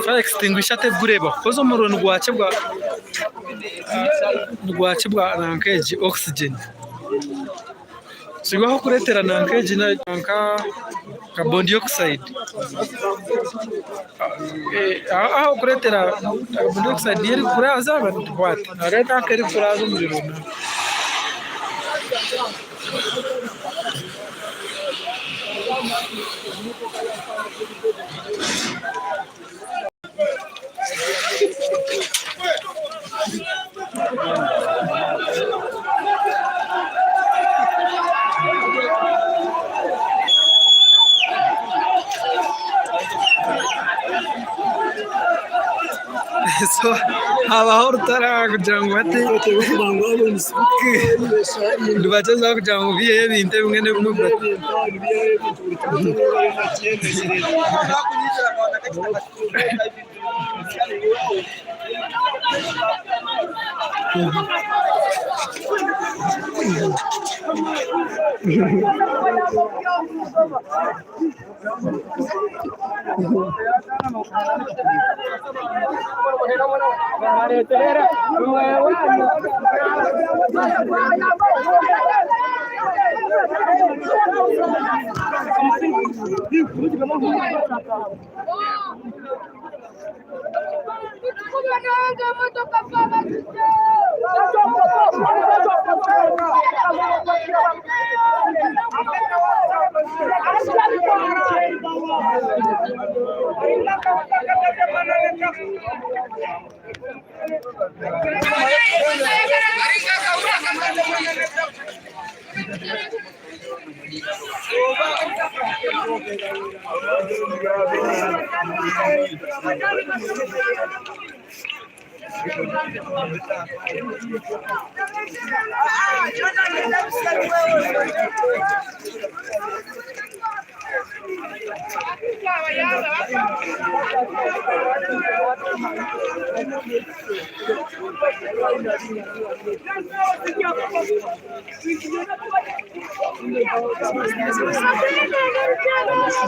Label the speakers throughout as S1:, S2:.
S1: fire extinguisher tegureba kozo umuriro nugwace bwa rankage oxygen sigaho kuretera rankage na ranka carbon dioxide aho kuretera carbon dioxide yeri kuraza abantu kwate areta keri kuraza umuriro na so habaho rutara kugira ngo bate ndubacaza kugira ngo bihe binte bimwe na bimwe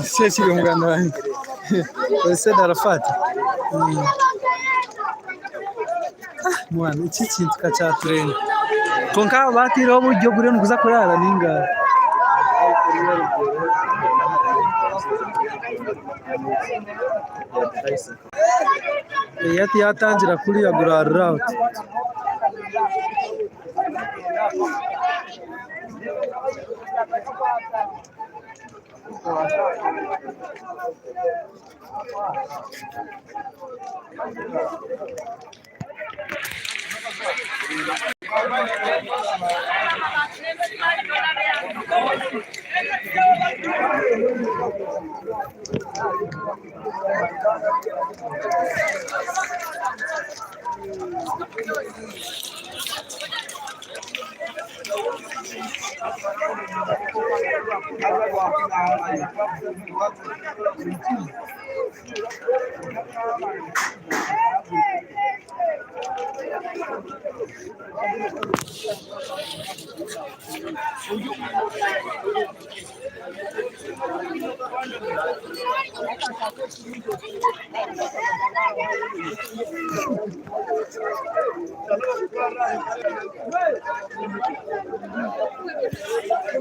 S1: Sisi mganda wangu ese darafati mwana iki kintu kacaturenge konka batiraho buryo gure nukuza kurara ninga yati yatangira kuri ya gura route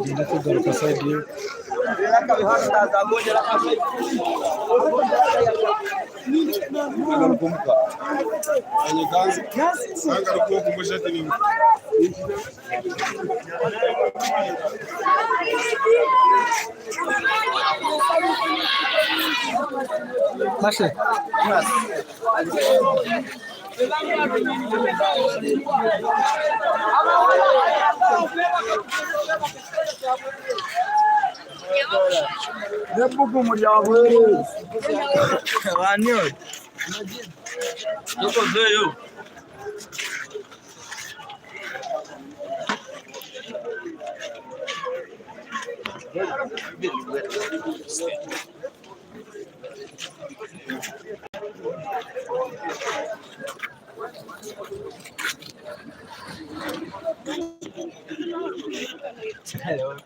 S1: Itu dari pasal dia. Masih. Ne buku muryango banyo yoko zeyo Hello.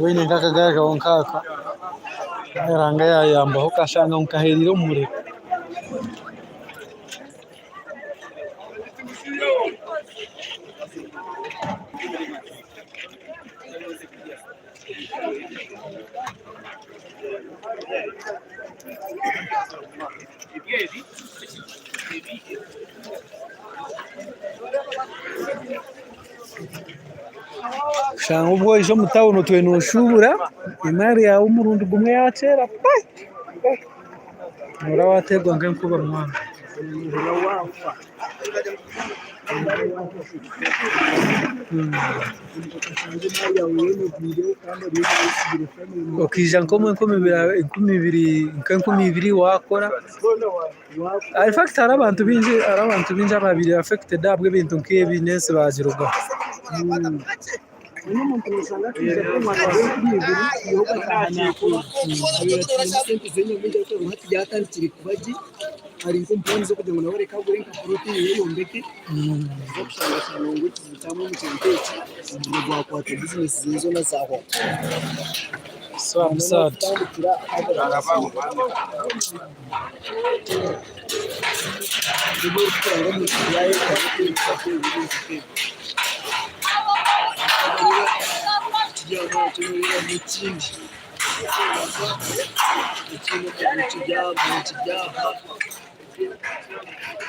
S1: wene nk'akagare wonkaka ranga yayambaho kashanga nkahirira umure shanga ubwo ijo mutawuno twene ushubura imari yawe umurundi gumwe yacera mura wategwa nkuba mwana okija nkomo 20,000 wakora in fact hari abantu binji ababiri affected abwe bintu nk'ibi nese baziruga
S2: umuntu usanga kije ko mwana w'ibiri yo gatahana sente zenye mujya ko hati byatandikira kubaji hari inkomponi zo kugira ngo nawe reka gure nka protein yombeke zo kushanga cyane ngo kizitamo mu cyiteki ngo gwakwata business zizo na zaho
S1: so absurd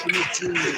S2: Ikindi